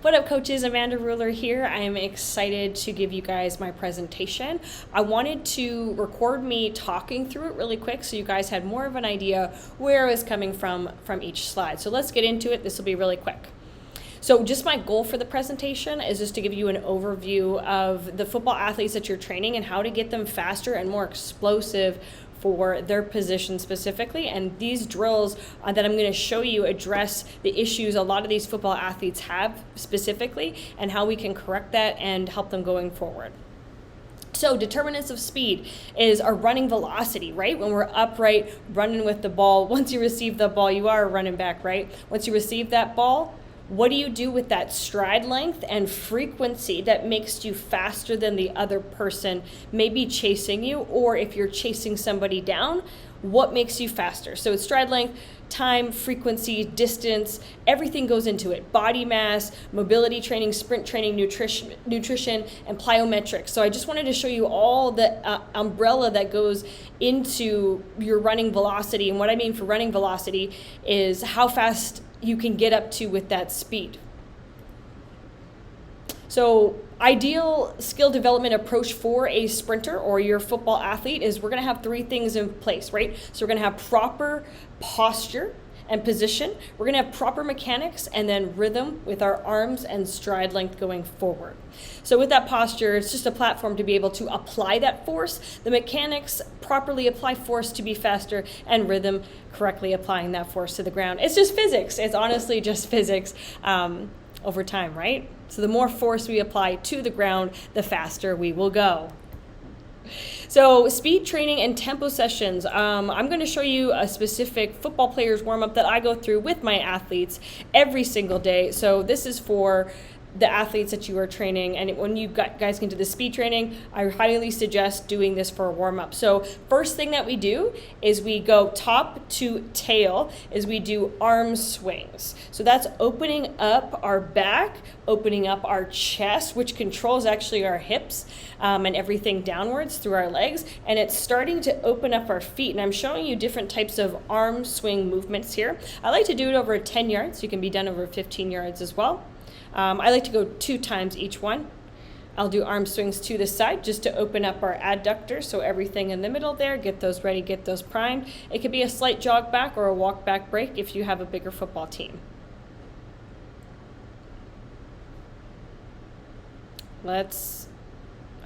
What up, coaches? Amanda Ruler here. I am excited to give you guys my presentation. I wanted to record me talking through it really quick so you guys had more of an idea where I was coming from each slide. So let's get into it. This will be really quick. So just my goal for the presentation is just to give you an overview of the football athletes that you're training and how to get them faster and more explosive for their position specifically. And these drills that I'm going to show you address the issues a lot of these football athletes have specifically and how we can correct that and help them going forward. So determinants of speed is our running velocity, right? When we're upright, running with the ball, once you receive the ball, you are running back, right? Once you receive that ball, what do you do with that stride length and frequency that makes you faster than the other person maybe chasing you, or if you're chasing somebody down, what makes you faster? So it's stride length, time, frequency, distance, everything goes into it. Body mass, mobility training, sprint training, nutrition, and plyometrics. So I just wanted to show you all the umbrella that goes into your running velocity. And what I mean for running velocity is how fast you can get up to with that speed. So ideal skill development approach for a sprinter or your football athlete is we're going to have three things in place, right? So we're going to have proper posture and position. We're going to have proper mechanics and then rhythm with our arms and stride length going forward. So with that posture, it's just a platform to be able to apply that force. The mechanics properly apply force to be faster, and rhythm correctly applying that force to the ground. It's just physics. It's honestly just physics over time, right? So the more force we apply to the ground, the faster we will go. So speed training and tempo sessions. I'm going to show you a specific football player's warm-up that I go through with my athletes every single day. So this is for the athletes that you are training, and when you guys get into the speed training, I highly suggest doing this for a warm-up. So first thing that we do is we go top to tail, is we do arm swings. So that's opening up our back, opening up our chest, which controls actually our hips and everything downwards through our legs, and it's starting to open up our feet. And I'm showing you different types of arm swing movements here. I like to do it over 10 yards. You can be done over 15 yards as well. I like to go 2 times each one. I'll do arm swings to the side just to open up our adductors, so everything in the middle there, get those ready, get those primed. It could be a slight jog back or a walk back break if you have a bigger football team.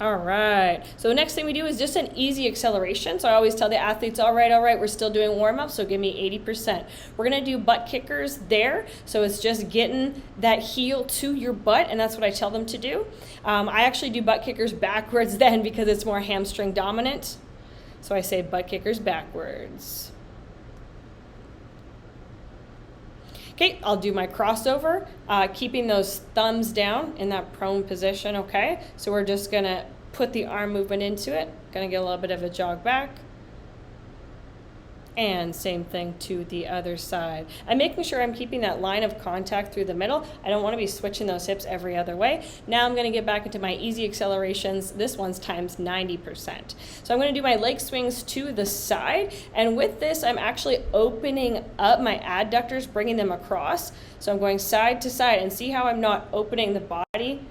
All right, so the next thing we do is just an easy acceleration. So I always tell the athletes, all right, we're still doing warm-up, so give me 80%. We're gonna do butt kickers there, so it's just getting that heel to your butt, and that's what I tell them to do. I actually do butt kickers backwards then because it's more hamstring dominant. So I say butt kickers backwards. Okay, I'll do my crossover, keeping those thumbs down in that prone position, okay? So we're just gonna put the arm movement into it, gonna get a little bit of a jog back. And same thing to the other side. I'm making sure I'm keeping that line of contact through the middle. I don't wanna be switching those hips every other way. Now I'm gonna get back into my easy accelerations. This one's times 90%. So I'm gonna do my leg swings to the side. And with this, I'm actually opening up my adductors, bringing them across. So I'm going side to side, and see how I'm not opening the body?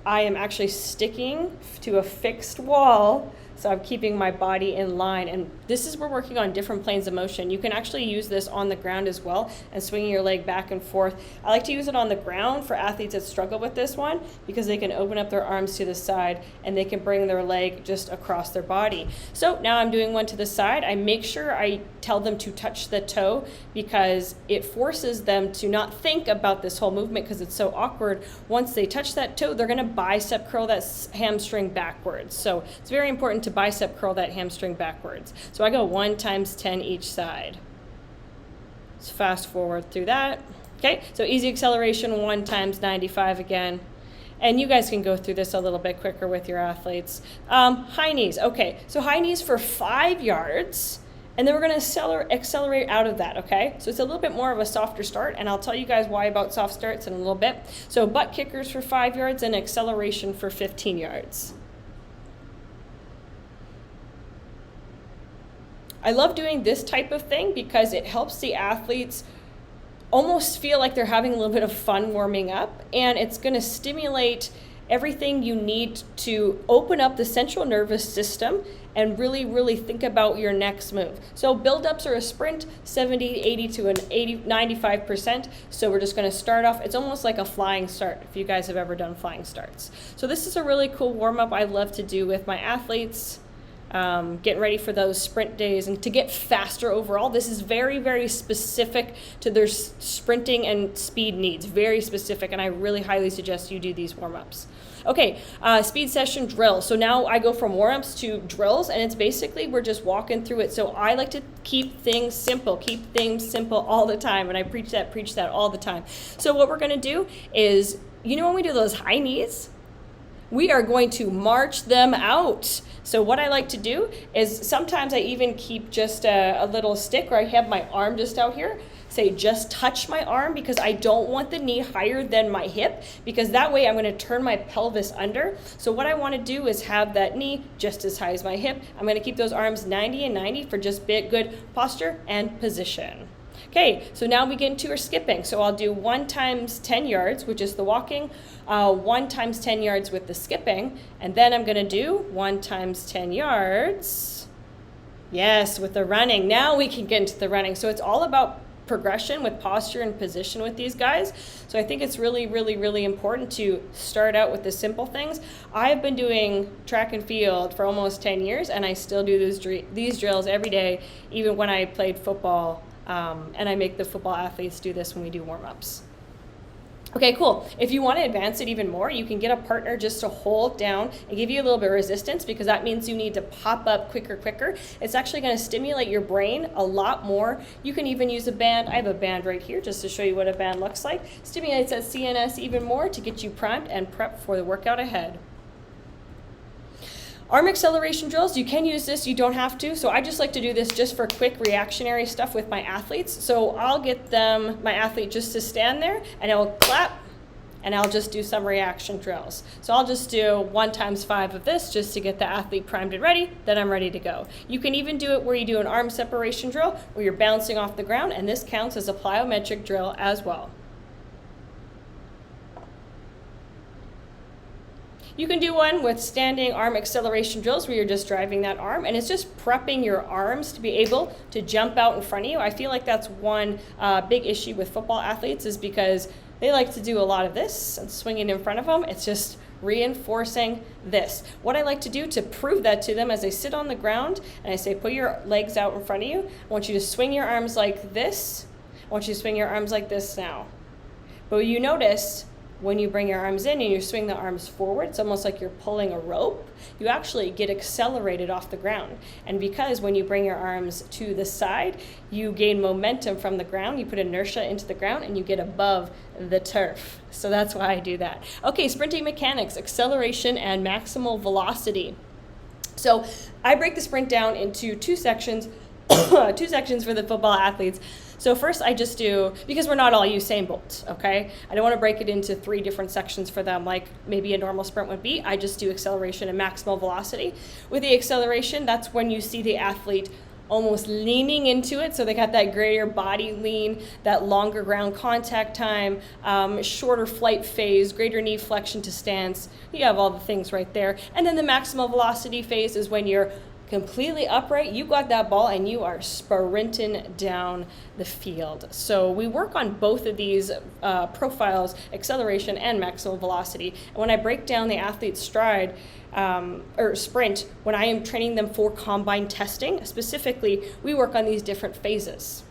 I am actually sticking to a fixed wall. So I'm keeping my body in line, and this is we're working on different planes of motion. You can actually use this on the ground as well and swinging your leg back and forth. I like to use it on the ground for athletes that struggle with this one because they can open up their arms to the side and they can bring their leg just across their body. So now I'm doing one to the side. I make sure I tell them to touch the toe because it forces them to not think about this whole movement because it's so awkward. Once they touch that toe, they're gonna bicep curl that hamstring backwards. So it's very important to bicep curl that hamstring backwards. So I go 1 times 10 each side. Let's fast forward through that. Okay, so easy acceleration, 1 times 95 again. And you guys can go through this a little bit quicker with your athletes. High knees, okay. So high knees for 5 yards, and then we're gonna accelerate out of that, okay? So it's a little bit more of a softer start, and I'll tell you guys why about soft starts in a little bit. So butt kickers for 5 yards and acceleration for 15 yards. I love doing this type of thing because it helps the athletes almost feel like they're having a little bit of fun warming up, and it's going to stimulate everything you need to open up the central nervous system and really, really think about your next move. So build-ups are a sprint, 70, 80 to an 80, 95%. So we're just going to start off. It's almost like a flying start, if you guys have ever done flying starts. So this is a really cool warm-up I love to do with my athletes. Getting ready for those sprint days and to get faster overall. This is very, very specific to their sprinting and speed needs, very specific, and I really highly suggest you do these warm-ups. Okay, speed session drill. So now I go from warm-ups to drills, and it's basically we're just walking through it. So I like to keep things simple all the time, and I preach that all the time. So what we're gonna do is, when we do those high knees, we are going to march them out. So what I like to do is sometimes I even keep just a little stick, or I have my arm just out here. Say just touch my arm, because I don't want the knee higher than my hip, because that way I'm going to turn my pelvis under. So what I want to do is have that knee just as high as my hip. I'm going to keep those arms 90 and 90 for just good posture and position. Okay, so now we get into our skipping. So I'll do 1 times 10 yards, which is the walking, 1 times 10 yards with the skipping, and then I'm gonna do 1 times 10 yards, yes, with the running. Now we can get into the running. So it's all about progression with posture and position with these guys. So I think it's really, really, really important to start out with the simple things. I've been doing track and field for almost 10 years, and I still do these drills every day, even when I played football. And I make the football athletes do this when we do warm-ups. Okay, cool. If you want to advance it even more, you can get a partner just to hold down and give you a little bit of resistance, because that means you need to pop up quicker. It's actually going to stimulate your brain a lot more. You can even use a band. I have a band right here just to show you what a band looks like. Stimulates that CNS even more to get you primed and prepped for the workout ahead. Arm acceleration drills, you can use this, you don't have to. So I just like to do this just for quick reactionary stuff with my athletes. So I'll get my athlete just to stand there, and I'll clap, and I'll just do some reaction drills. So I'll just do 1 times 5 of this just to get the athlete primed and ready, then I'm ready to go. You can even do it where you do an arm separation drill where you're bouncing off the ground, and this counts as a plyometric drill as well. You can do one with standing arm acceleration drills where you're just driving that arm, and it's just prepping your arms to be able to jump out in front of you. I feel like that's one big issue with football athletes, is because they like to do a lot of this and swinging in front of them. It's just reinforcing this. What I like to do to prove that to them as they sit on the ground and I say, put your legs out in front of you. I want you to swing your arms like this. I want you to swing your arms like this now. But you notice when you bring your arms in and you swing the arms forward, it's almost like you're pulling a rope. You actually get accelerated off the ground. And because when you bring your arms to the side, you gain momentum from the ground, you put inertia into the ground, and you get above the turf. So that's why I do that. Okay, sprinting mechanics, acceleration and maximal velocity. So I break the sprint down into 2 sections, 2 sections for the football athletes. So first I just do, because we're not all Usain Bolt, okay? I don't want to break it into 3 different sections for them like maybe a normal sprint would be. I just do acceleration and maximal velocity. With the acceleration, that's when you see the athlete almost leaning into it. So they got that greater body lean, that longer ground contact time, shorter flight phase, greater knee flexion to stance. You have all the things right there. And then the maximal velocity phase is when you're completely upright, you got that ball and you are sprinting down the field. So we work on both of these profiles, acceleration and maximal velocity. And when I break down the athlete's stride or sprint, when I am training them for combine testing, specifically, we work on these different phases.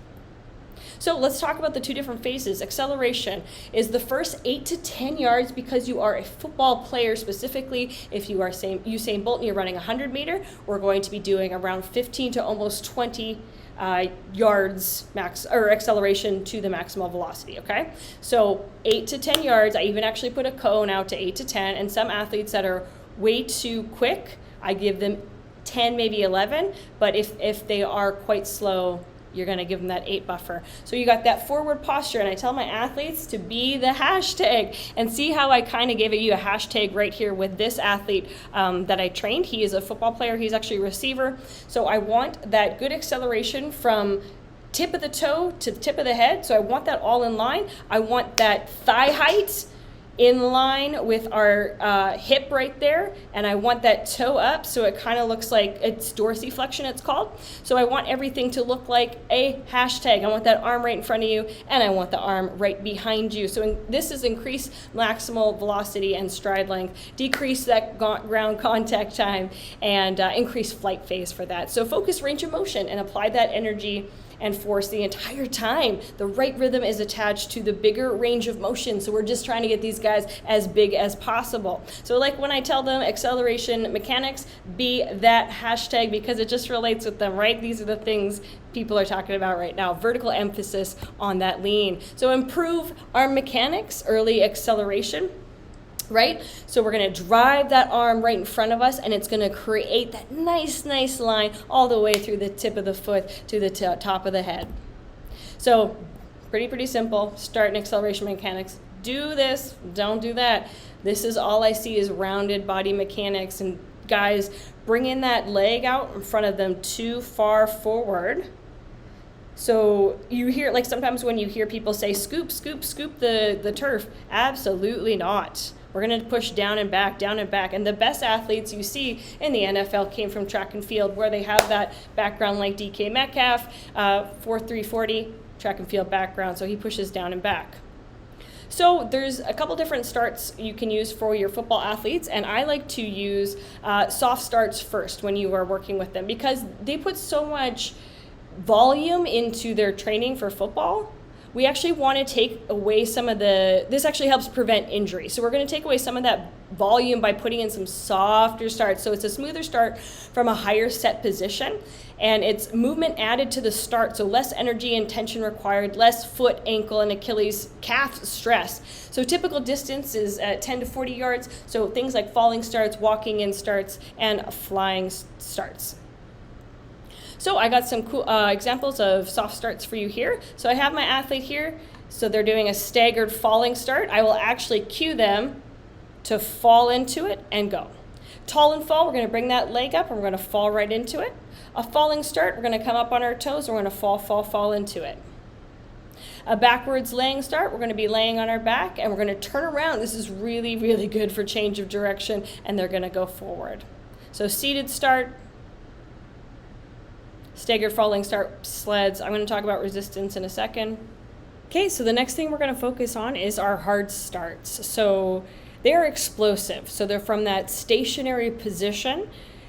So let's talk about the 2 different phases. Acceleration is the first 8 to 10 yards because you are a football player. Specifically, if you are Usain Bolt and you're running 100 meter, we're going to be doing around 15 to almost 20 yards max or acceleration to the maximal velocity, okay? So 8 to 10 yards, I even actually put a cone out to 8 to 10, and some athletes that are way too quick, I give them 10, maybe 11, but if they are quite slow, you're going to give them that 8 buffer. So you got that forward posture, and I tell my athletes to be the hashtag. And see how I kind of gave you a hashtag right here with this athlete that I trained. He is a football player. He's actually a receiver. So I want that good acceleration from tip of the toe to the tip of the head. So I want that all in line. I want that thigh height in line with our hip right there, and I want that toe up so it kind of looks like it's dorsiflexion, it's called. So I want everything to look like a hashtag. I want that arm right in front of you, and I want the arm right behind you. So this is increase maximal velocity and stride length, decrease that ground contact time, and increase flight phase for that. So focus range of motion and apply that energy and force the entire time. The right rhythm is attached to the bigger range of motion. So we're just trying to get these guys as big as possible. So like when I tell them acceleration mechanics, be that hashtag, because it just relates with them, right? These are the things people are talking about right now. Vertical emphasis on that lean. So improve arm mechanics, early acceleration. Right? So we're going to drive that arm right in front of us, and it's going to create that nice line all the way through the tip of the foot to the top of the head. So pretty simple. Start in acceleration mechanics. Do this, don't do that. This is all I see is rounded body mechanics, and guys, bringing that leg out in front of them too far forward. So you hear, like sometimes when you hear people say, scoop the turf, absolutely not. We're going to push down and back. And the best athletes you see in the NFL came from track and field, where they have that background like DK Metcalf, 4.340 track and field background. So he pushes down and back. So there's a couple different starts you can use for your football athletes, and I like to use soft starts first when you are working with them, because they put so much volume into their training for football. We actually want to take away some of this actually helps prevent injury. So we're going to take away some of that volume by putting in some softer starts. So it's a smoother start from a higher set position, and it's movement added to the start. So less energy and tension required, less foot, ankle, and Achilles calf stress. So typical distance is 10 to 40 yards. So things like falling starts, walking in starts, and flying starts. So I got some cool examples of soft starts for you here. So I have my athlete here. So they're doing a staggered falling start. I will actually cue them to fall into it and go. Tall and fall, we're going to bring that leg up and we're going to fall right into it. A falling start, we're going to come up on our toes and we're going to fall into it. A backwards laying start, we're going to be laying on our back and we're going to turn around. This is really good for change of direction, and they're going to go forward. So seated start, staggered falling start, sleds. I'm going to talk about resistance in a second. Okay, so the next thing we're going to focus on is our hard starts. So they're explosive. So they're from that stationary position.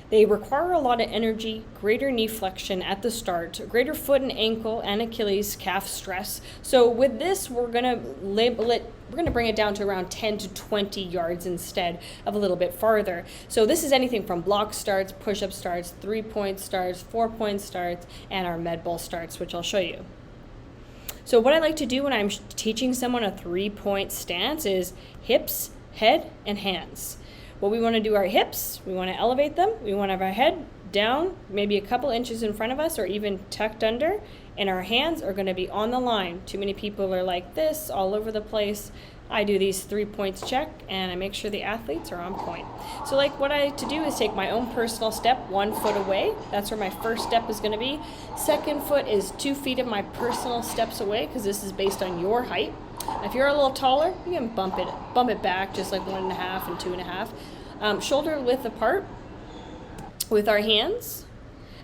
They require a lot of energy, greater knee flexion at the start, greater foot and ankle and Achilles calf stress. So with this, we're going to label it, we're going to bring it down to around 10 to 20 yards instead of a little bit farther. So this is anything from block starts, push-up starts, 3-point starts, 4-point starts, and our med ball starts, which I'll show you. So what I like to do when I'm teaching someone a 3-point stance is hips, head, and hands. What we want to do, our hips, we want to elevate them. We want to have our head down, maybe a couple inches in front of us or even tucked under, and our hands are going to be on the line. Too many people are like this, all over the place. I do these 3 points check, and I make sure the athletes are on point. So like what I like to do is take my own personal step 1 foot away. That's where my first step is going to be. Second foot is 2 feet of my personal steps away, because this is based on your height. If you're a little taller, you can bump it back just like 1.5 and 2.5. Shoulder width apart with our hands.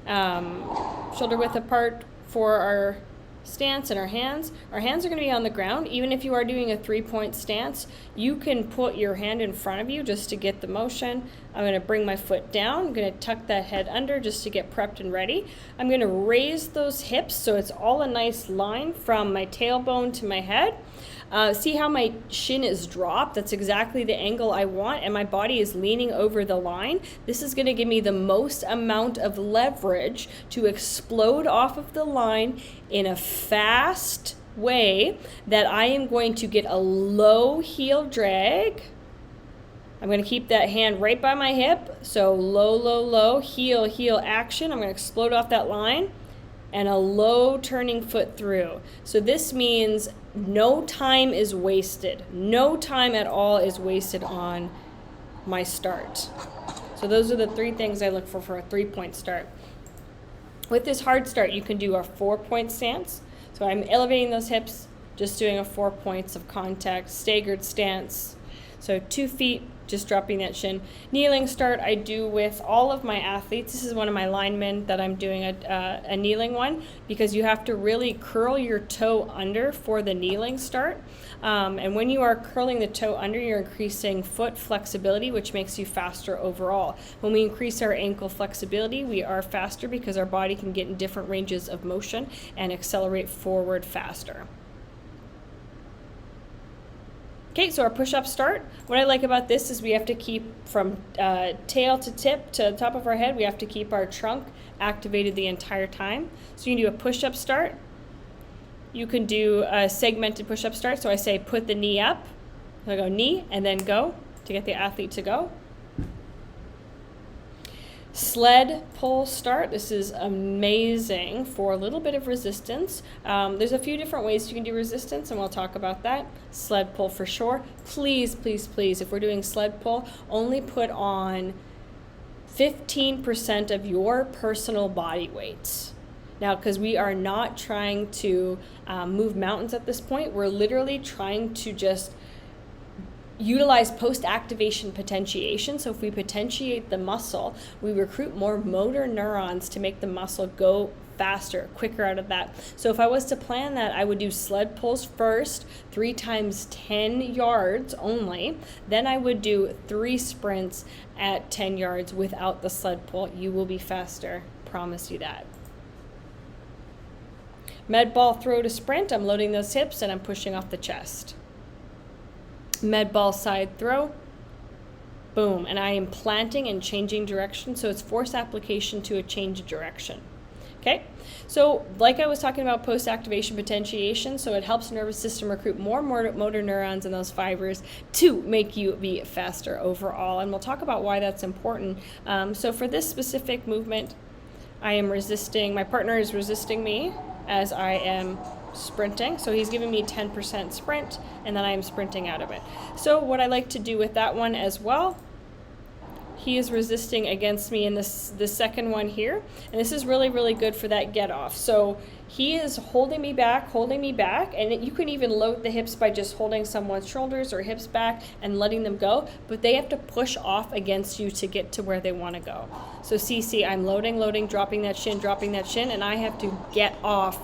Shoulder width apart for our stance and our hands. Our hands are going to be on the ground. Even if you are doing a 3-point stance, you can put your hand in front of you just to get the motion. I'm going to bring my foot down. I'm going to tuck that head under just to get prepped and ready. I'm going to raise those hips so it's all a nice line from my tailbone to my head. See how my shin is dropped? That's exactly the angle I want, and my body is leaning over the line. This is going to give me the most amount of leverage to explode off of the line in a fast way that I am going to get a low heel drag. I'm going to keep that hand right by my hip, so low, heel action. I'm going to explode off that line and a low turning foot through. So this means no time is wasted. No time at all is wasted on my start. So those are the 3 things I look for a 3-point start. With this hard start, you can do a 4-point stance. So I'm elevating those hips, just doing a 4 points of contact, staggered stance. So 2 feet, just dropping that shin. Kneeling start I do with all of my athletes. This is one of my linemen that I'm doing a kneeling one, because you have to really curl your toe under for the kneeling start. And when you are curling the toe under, you're increasing foot flexibility, which makes you faster overall. When we increase our ankle flexibility, we are faster because our body can get in different ranges of motion and accelerate forward faster. Okay, so our push-up start. What I like about this is we have to keep from tail to tip to the top of our head, we have to keep our trunk activated the entire time. So you can do a push-up start. You can do a segmented push-up start. So I say put the knee up. So I go knee and then go to get the athlete to go. Sled pull start. This is amazing for a little bit of resistance. There's a few different ways you can do resistance, and we'll talk about that. Sled pull for sure. Please, please, please, if we're doing sled pull, only put on 15% of your personal body weight. Now, because we are not trying to move mountains at this point, we're literally trying to just utilize post-activation potentiation. So if we potentiate the muscle, we recruit more motor neurons to make the muscle go faster, quicker out of that. So if I was to plan that, I would do sled pulls first, 3 times 10 yards only. Then I would do 3 sprints at 10 yards without the sled pull. You will be faster, promise you that. Med ball throw to sprint, I'm loading those hips and I'm pushing off the chest. Med ball side throw, boom, and I am planting and changing direction, so it's force application to a change of direction. Okay, so like I was talking about post-activation potentiation, so it helps the nervous system recruit more motor neurons in those fibers to make you be faster overall, and we'll talk about why that's important. So for this specific movement, I am resisting, my partner is resisting me as I am sprinting. So he's giving me 10% sprint, and then I am sprinting out of it. So what I like to do with that one as well, he is resisting against me in the second one here. And this is really, really good for that get off. So he is holding me back, and you can even load the hips by just holding someone's shoulders or hips back and letting them go, but they have to push off against you to get to where they want to go. So see, I'm loading, dropping that shin, and I have to get off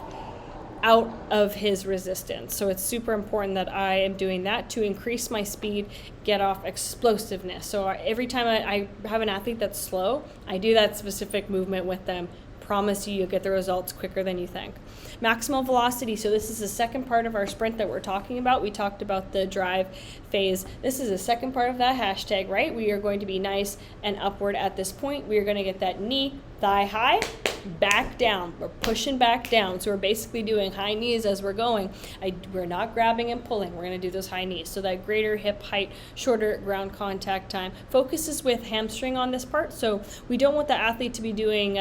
out of his resistance. So it's super important that I am doing that to increase my speed, get off explosiveness. So every time I have an athlete that's slow, I do that specific movement with them. Promise you'll get the results quicker than you think. Maximal velocity. So this is the second part of our sprint that we're talking about. We talked about the drive phase. This is the second part of that hashtag, right? We are going to be nice and upward at this point. We are going to get that knee, thigh high, back down. We're pushing back down. So we're basically doing high knees as we're going. We're not grabbing and pulling. We're going to do those high knees. So that greater hip height, shorter ground contact time. Focuses with hamstring on this part. So we don't want the athlete to be doing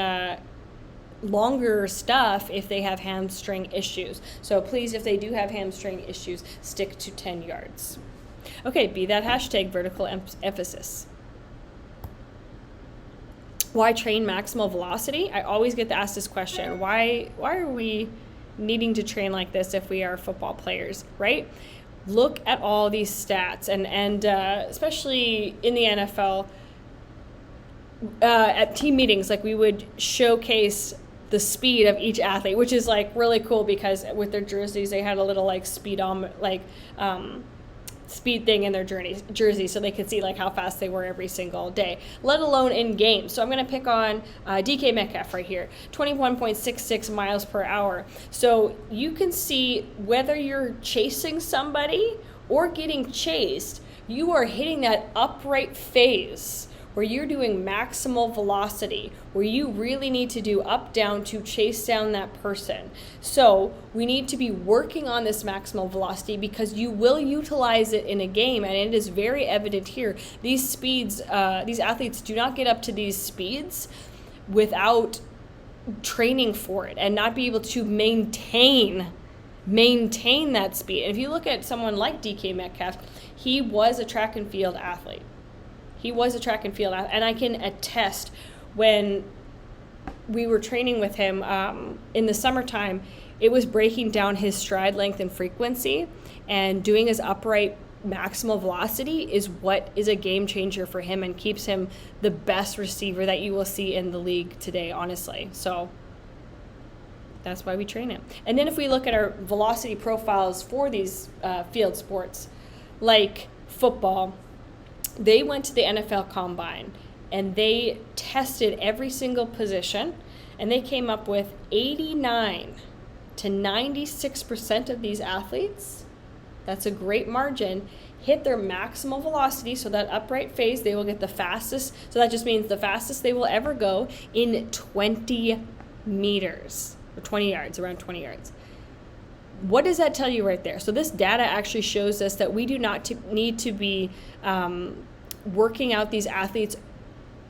longer stuff if they have hamstring issues. So please, if they do have hamstring issues, stick to 10 yards. Okay, be that hashtag vertical emphasis. Why train maximal velocity? I always get asked this question. Why are we needing to train like this if we are football players, right? Look at all these stats, and especially in the NFL, at team meetings, like we would showcase the speed of each athlete, which is like really cool because with their jerseys, they had a little like speed thing in their jersey so they could see like how fast they were every single day, let alone in games. So I'm going to pick on DK Metcalf right here, 21.66 miles per hour. So you can see whether you're chasing somebody or getting chased, you are hitting that upright phase where you're doing maximal velocity, where you really need to do up, down to chase down that person. So we need to be working on this maximal velocity because you will utilize it in a game, and it is very evident here. These speeds, these athletes do not get up to these speeds without training for it and not be able to maintain that speed. And if you look at someone like DK Metcalf, he was a track and field athlete. And I can attest when we were training with him in the summertime, it was breaking down his stride length and frequency, and doing his upright maximal velocity is what is a game changer for him and keeps him the best receiver that you will see in the league today, honestly. So that's why we train him. And then if we look at our velocity profiles for these field sports, like football, they went to the NFL Combine and they tested every single position, and they came up with 89 to 96% of these athletes, that's a great margin, hit their maximal velocity, so that upright phase, they will get the fastest, so that just means the fastest they will ever go in 20 meters, or 20 yards, around 20 yards. What does that tell you right there? So this data actually shows us that we do not need to be working out these athletes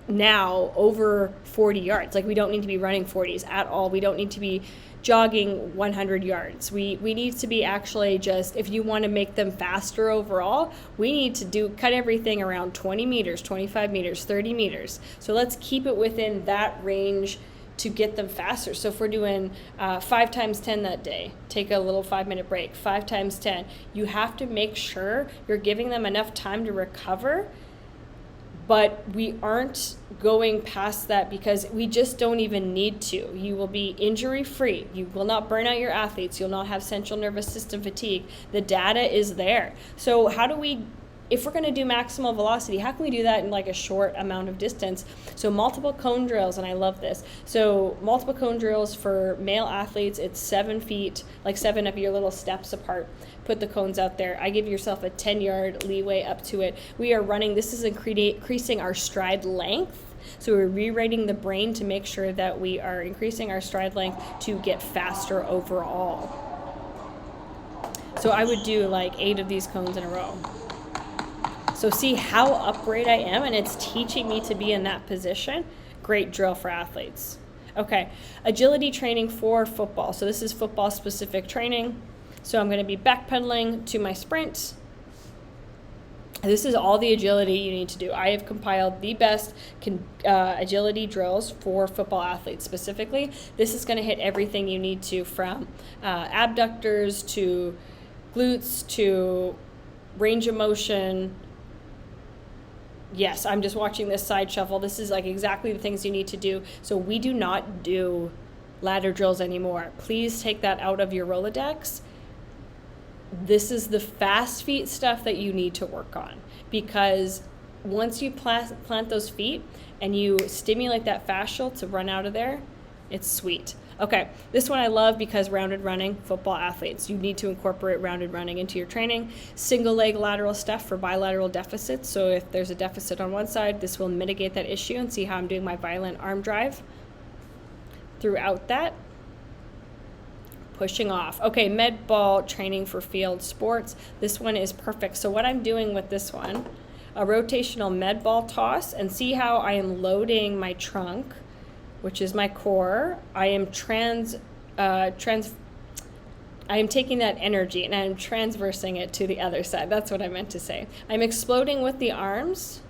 now over 40 yards. Like, we don't need to be running 40s at all. We don't need to be jogging 100 yards. We need to be actually just, if you want to make them faster overall, we need to cut everything around 20 meters, 25 meters, 30 meters. So let's keep it within that range to get them faster. So if we're doing 5 times 10 that day, take a little 5-minute break, 5 times 10, you have to make sure you're giving them enough time to recover, but we aren't going past that because we just don't even need to. You will be injury free. You will not burn out your athletes. You'll not have central nervous system fatigue. The data is there. So how do we, if we're going to do maximal velocity, how can we do that in like a short amount of distance? So multiple cone drills, and I love this. So multiple cone drills for male athletes, it's 7 feet, like 7 of your little steps apart. Put the cones out there. I give yourself a 10-yard leeway up to it. We are running, this is increasing our stride length. So we're rewriting the brain to make sure that we are increasing our stride length to get faster overall. So I would do like 8 of these cones in a row. So see how upright I am, and it's teaching me to be in that position. Great drill for athletes. Okay, agility training for football. So this is football specific training. So I'm going to be backpedaling to my sprint. This is all the agility you need to do. I have compiled the best agility drills for football athletes specifically. This is going to hit everything you need to, from abductors to glutes to range of motion. Yes, I'm just watching this side shuffle. This is like exactly the things you need to do. So we do not do ladder drills anymore. Please take that out of your Rolodex. This is the fast feet stuff that you need to work on, because once you plant those feet and you stimulate that fascial to run out of there, it's sweet. Okay, this one I love because rounded running, football athletes, you need to incorporate rounded running into your training. Single leg lateral stuff for bilateral deficits. So if there's a deficit on one side, this will mitigate that issue. And see how I'm doing my violent arm drive throughout that. Pushing off. Okay, med ball training for field sports. This one is perfect. So what I'm doing with this one, a rotational med ball toss, and see how I am loading my trunk, which is my core. I am I am taking that energy and I'm transversing it to the other side. That's what I meant to say. I'm exploding with the arms.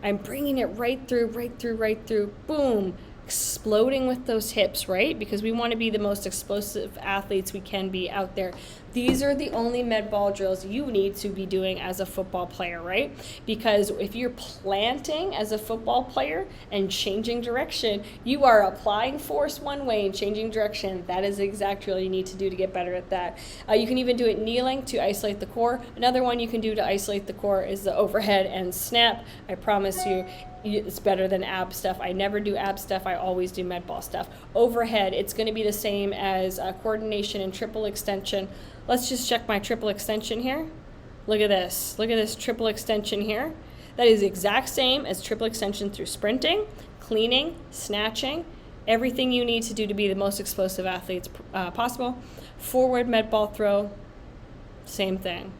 I'm bringing it right through, boom. Exploding with those hips, right? Because we want to be the most explosive athletes we can be out there. These are the only med ball drills you need to be doing as a football player, right? Because if you're planting as a football player and changing direction, you are applying force one way and changing direction. That is the exact drill you need to do to get better at that. You can even do it kneeling to isolate the core. Another one you can do to isolate the core is the overhead and snap. I promise you, it's better than ab stuff. I never do ab stuff. I always do med ball stuff. Overhead, it's going to be the same as coordination and triple extension. Let's just check my triple extension here. Look at this. Look at this triple extension here. That is the exact same as triple extension through sprinting, cleaning, snatching, everything you need to do to be the most explosive athletes possible. Forward med ball throw, same thing.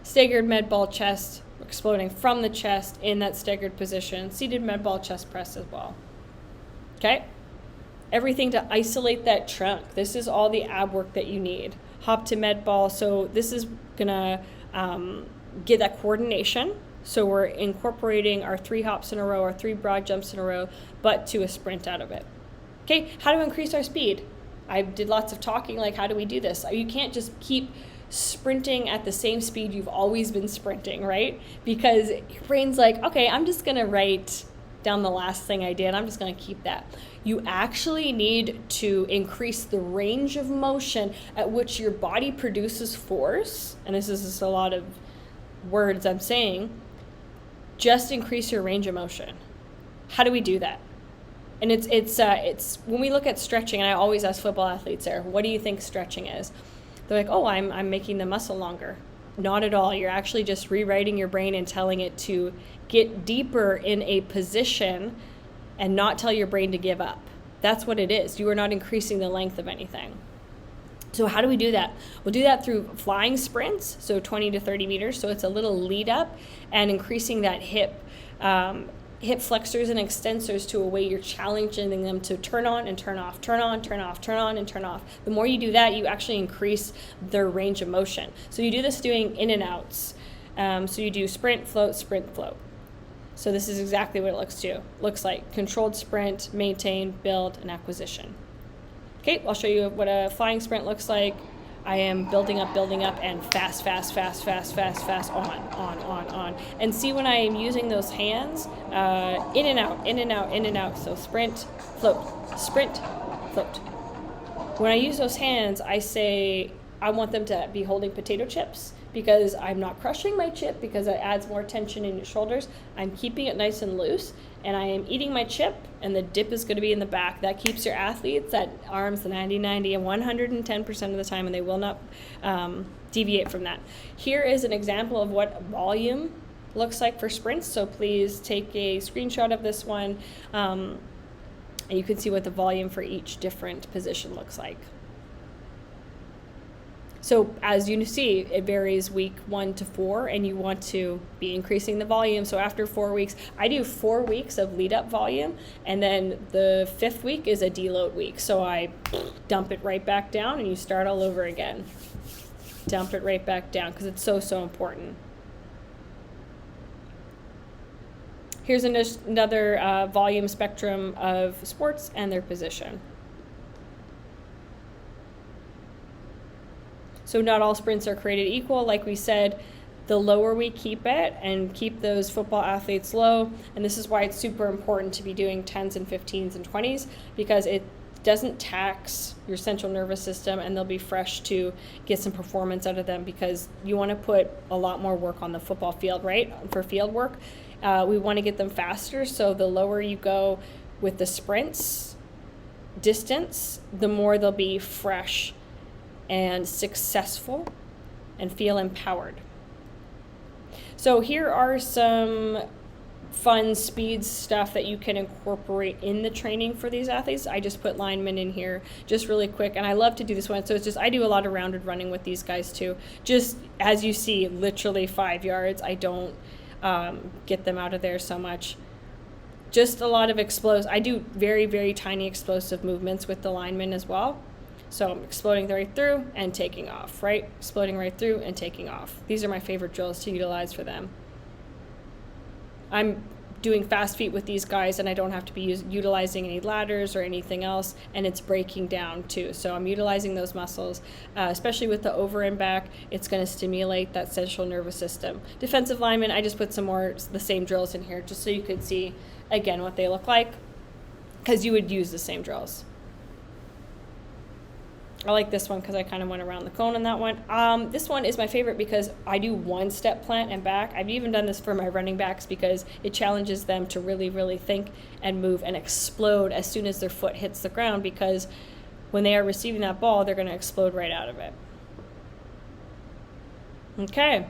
Staggered med ball chest, exploding from the chest in that staggered position. Seated med ball chest press as well. Okay? Everything to isolate that trunk. This is all the ab work that you need. Hop to med ball. So this is going to get that coordination. So we're incorporating our 3 hops in a row, our 3 broad jumps in a row, but to a sprint out of it. Okay, how to increase our speed? I did lots of talking, like how do we do this? You can't just keep sprinting at the same speed you've always been sprinting, right? Because your brain's like, okay, I'm just gonna write down the last thing I did. I'm just gonna keep that. You actually need to increase the range of motion at which your body produces force. And this is just a lot of words I'm saying. Just increase your range of motion. How do we do that? And it's when we look at stretching, and I always ask football athletes there, what do you think stretching is? They're like, oh, I'm making the muscle longer. Not at all. You're actually just rewriting your brain and telling it to get deeper in a position and not tell your brain to give up. That's what it is. You are not increasing the length of anything. So how do we do that? We'll do that through flying sprints, so 20 to 30 meters. So it's a little lead up and increasing that hip flexors and extensors to a way you're challenging them to turn on and turn off, turn on, turn off, turn on and turn off. The more you do that, you actually increase their range of motion. So you do this doing in and outs. So you do sprint, float, sprint, float. So this is exactly what it looks like. Controlled sprint, maintain, build, and acquisition. Okay, I'll show you what a flying sprint looks like. I am building up, and fast, on. And see when I am using those hands, in and out. So sprint, float, float. When I use those hands, I say I want them to be holding potato chips because I'm not crushing my chip because it adds more tension in your shoulders. I'm keeping it nice and loose, and I am eating my chip, and the dip is going to be in the back. That keeps your athletes at arms the 90, 90, and 110% of the time, and they will not deviate from that. Here is an example of what volume looks like for sprints, so please take a screenshot of this one, and you can see what the volume for each different position looks like. So as you see, it varies week 1 to 4, and you want to be increasing the volume. So after 4 weeks, I do 4 weeks of lead up volume, and then the 5th week is a deload week. So I dump it right back down, and you start all over again. Dump it right back down because it's so important. Here's another volume spectrum of sports and their position. So not all sprints are created equal. Like we said, the lower we keep it and keep those football athletes low, and this is why it's super important to be doing 10s and 15s and 20s, because it doesn't tax your central nervous system, and they'll be fresh to get some performance out of them, because you want to put a lot more work on the football field, right? For field work, we want to get them faster, so the lower you go with the sprints distance, the more they'll be fresh and successful and feel empowered. So here are some fun speed stuff that you can incorporate in the training for these athletes. I just put linemen in here just really quick, and I love to do this one. So it's just, I do a lot of rounded running with these guys too. Just as you see, literally 5 yards. I don't get them out of there so much. Just a lot of I do very, very tiny explosive movements with the linemen as well. So I'm exploding right through and taking off, right? Exploding right through and taking off. These are my favorite drills to utilize for them. I'm doing fast feet with these guys, and I don't have to be utilizing any ladders or anything else, and it's breaking down too. So I'm utilizing those muscles, especially with the over and back. It's going to stimulate that central nervous system. Defensive linemen, I just put some more the same drills in here just so you could see again what they look like, because you would use the same drills. I like this one because I kind of went around the cone on that one. This one is my favorite because I do 1-step plant and back. I've even done this for my running backs because it challenges them to really, really think and move and explode as soon as their foot hits the ground, because when they are receiving that ball, they're going to explode right out of it. Okay,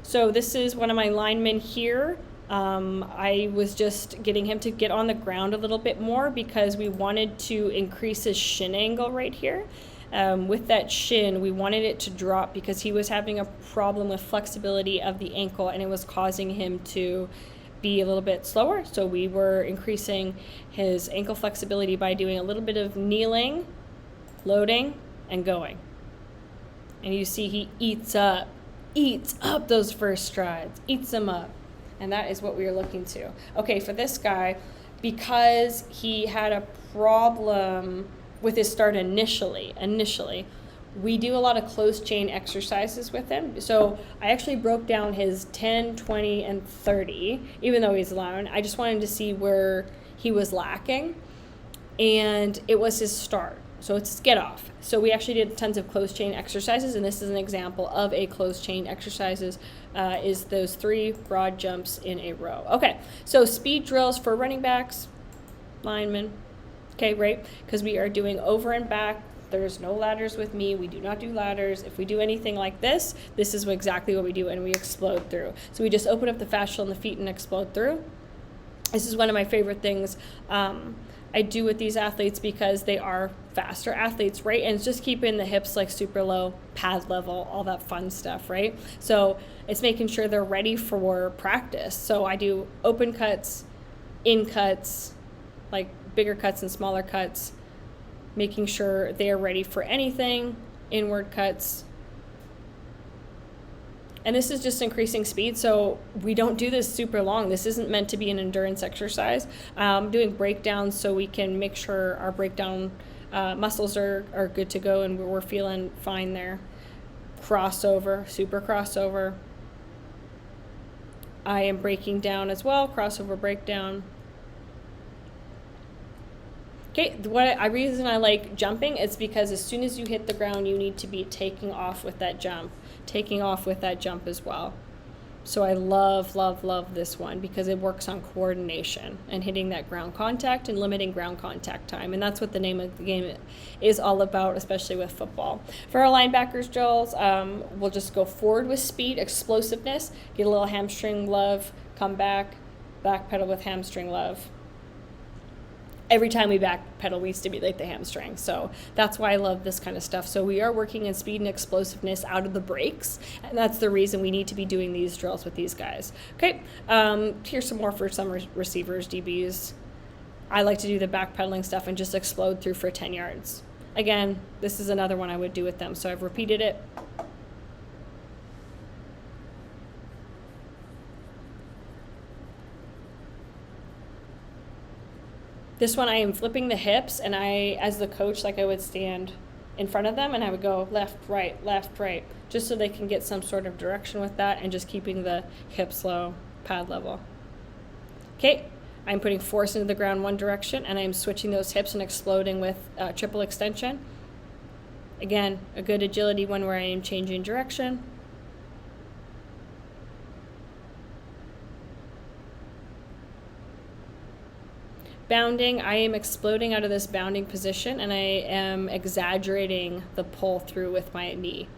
so this is one of my linemen here. I was just getting him to get on the ground a little bit more because we wanted to increase his shin angle right here. With that shin, we wanted it to drop because he was having a problem with flexibility of the ankle, and it was causing him to be a little bit slower. So we were increasing his ankle flexibility by doing a little bit of kneeling, loading, and going. And you see he eats up those first strides, eats them up. And that is what we are looking to. Okay, for this guy, because he had a problem with his start initially, we do a lot of closed chain exercises with him. So I actually broke down his 10, 20, and 30, even though he's alone. I just wanted to see where he was lacking. And it was his start. So it's get off. So we actually did tons of closed chain exercises, and this is an example of a closed chain exercises, is those 3 broad jumps in a row. Okay, so speed drills for running backs, linemen. Okay, right? Because we are doing over and back. There's no ladders with me. We do not do ladders. If we do anything like this, this is exactly what we do, and we explode through. So we just open up the fascia on the feet and explode through. This is one of my favorite things I do with these athletes because they are faster athletes, right? And it's just keeping the hips like super low, pad level, all that fun stuff, right? So it's making sure they're ready for practice. So I do open cuts, in cuts, like bigger cuts and smaller cuts, making sure they are ready for anything, inward cuts. And this is just increasing speed, so we don't do this super long. This isn't meant to be an endurance exercise. Doing breakdowns so we can make sure our breakdown muscles are good to go and we're feeling fine there. Crossover, super crossover. I am breaking down as well, crossover breakdown. Okay, reason I like jumping is because as soon as you hit the ground, you need to be taking off with that jump as well. So I love, love, love this one because it works on coordination and hitting that ground contact and limiting ground contact time. And that's what the name of the game is all about, especially with football. For our linebackers drills, we'll just go forward with speed, explosiveness, get a little hamstring love, come back pedal with hamstring love. Every time we back pedal, we stimulate the hamstring. So that's why I love this kind of stuff. So we are working in speed and explosiveness out of the breaks. And that's the reason we need to be doing these drills with these guys. Okay, here's some more for some receivers, DBs. I like to do the backpedaling stuff and just explode through for 10 yards. Again, this is another one I would do with them. So I've repeated it. This one I am flipping the hips, and I, as the coach, like I would stand in front of them and I would go left, right, just so they can get some sort of direction with that and just keeping the hips low, pad level. Okay, I'm putting force into the ground one direction and I'm switching those hips and exploding with triple extension. Again, a good agility one where I am changing direction. Bounding, I am exploding out of this bounding position and I am exaggerating the pull through with my knee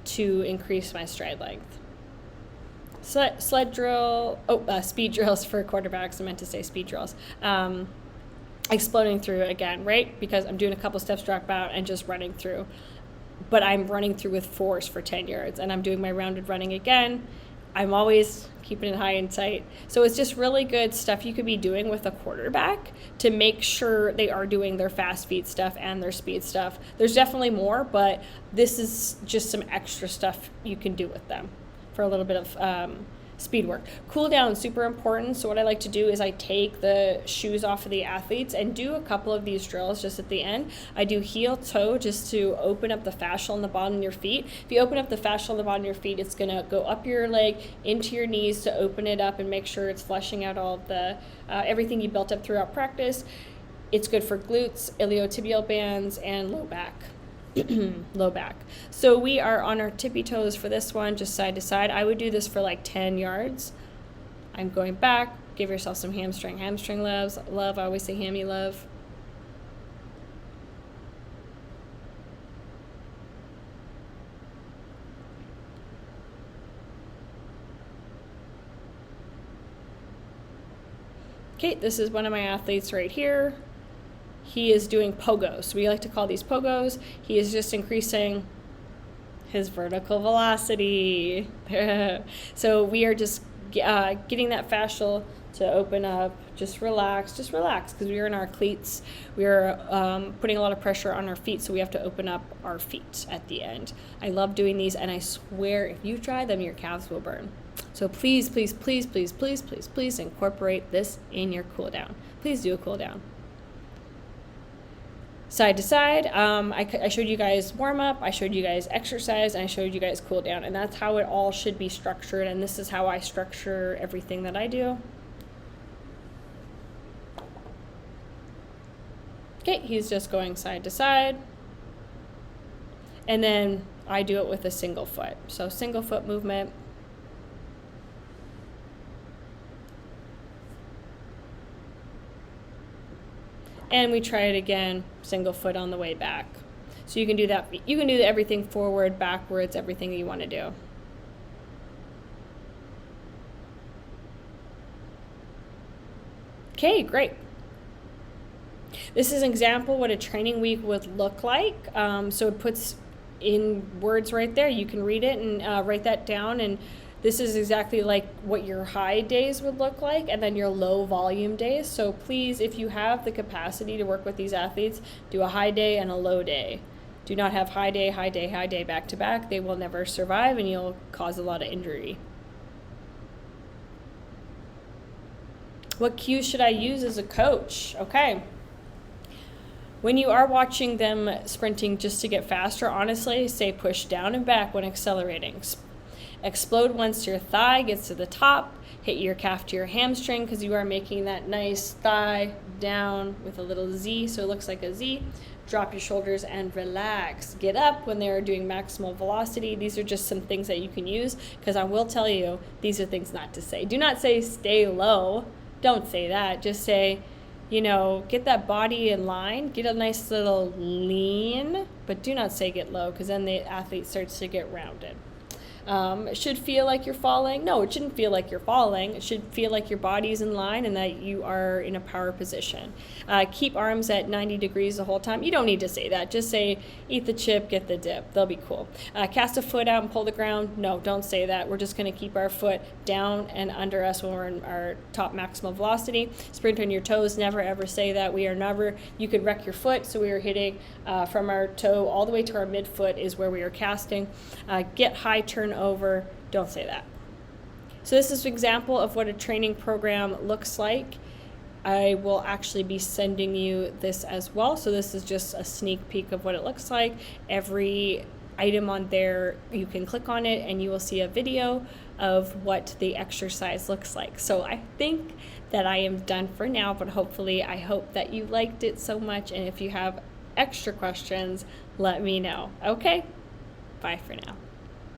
to increase my stride length. Sled drill, speed drills for quarterbacks, I meant to say speed drills. Exploding through again, right? Because I'm doing a couple steps, drop out, and just running through. But I'm running through with force for 10 yards and I'm doing my rounded running again. I'm always keeping it high and tight. So it's just really good stuff you could be doing with a quarterback to make sure they are doing their fast feet stuff and their speed stuff. There's definitely more, but this is just some extra stuff you can do with them for a little bit of speed work. Cool down, super important. So what I like to do is I take the shoes off of the athletes and do a couple of these drills just at the end. I do heel toe just to open up the fascia on the bottom of your feet. If you open up the fascia on the bottom of your feet, it's gonna go up your leg into your knees to open it up and make sure it's flushing out all of the everything you built up throughout practice. It's good for glutes, iliotibial bands, and low back. Low back. So we are on our tippy toes for this one, just side to side. I would do this for like 10 yards. I'm going back. Give yourself some hamstring loves. Love, I always say hammy love. Okay, this is one of my athletes right here. He is doing pogos. We like to call these pogos. He is just increasing his vertical velocity. So we are just getting that fascial to open up. Just relax, because we are in our cleats. We are putting a lot of pressure on our feet, so we have to open up our feet at the end. I love doing these, and I swear if you try them, your calves will burn. So please, please, please, please, please, please, please incorporate this in your cool down. Please do a cool down. Side to side, I showed you guys warm up, I showed you guys exercise, and I showed you guys cool down, and that's how it all should be structured, and this is how I structure everything that I do. Okay, he's just going side to side, and then I do it with a single foot. So single foot movement. And we try it again, single foot on the way back. So you can do that. You can do everything forward, backwards, everything you want to do. Okay, great. This is an example what a training week would look like. So it puts in words right there. You can read it and write that down. And this is exactly like what your high days would look like and then your low volume days. So please, if you have the capacity to work with these athletes, do a high day and a low day. Do not have high day, high day, high day back to back. They will never survive and you'll cause a lot of injury. What cues should I use as a coach? Okay. When you are watching them sprinting just to get faster, honestly, say push down and back when accelerating. Explode once your thigh gets to the top. Hit your calf to your hamstring because you are making that nice thigh down with a little Z, so it looks like a Z. Drop your shoulders and relax. Get up when they're doing maximal velocity. These are just some things that you can use because I will tell you, these are things not to say. Do not say stay low. Don't say that. Just say, you know, get that body in line, get a nice little lean, but do not say get low because then the athlete starts to get rounded. It should feel like you're falling. No, it shouldn't feel like you're falling. It should feel like your body's in line and that you are in a power position. Keep arms at 90 degrees the whole time. You don't need to say that. Just say, eat the chip, get the dip. They'll be cool. Cast a foot out and pull the ground. No, don't say that. We're just going to keep our foot down and under us when we're in our top maximal velocity. Sprint on your toes. Never, ever say that. We are never, you could wreck your foot. So we are hitting from our toe all the way to our midfoot is where we are casting. Get high turn over. Don't say that. So this is an example of what a training program looks like. I will actually be sending you this as well. So this is just a sneak peek of what it looks like. Every item on there, you can click on it and you will see a video of what the exercise looks like. So I think that I am done for now, but hopefully I hope that you liked it so much. And if you have extra questions, let me know. Okay, bye for now.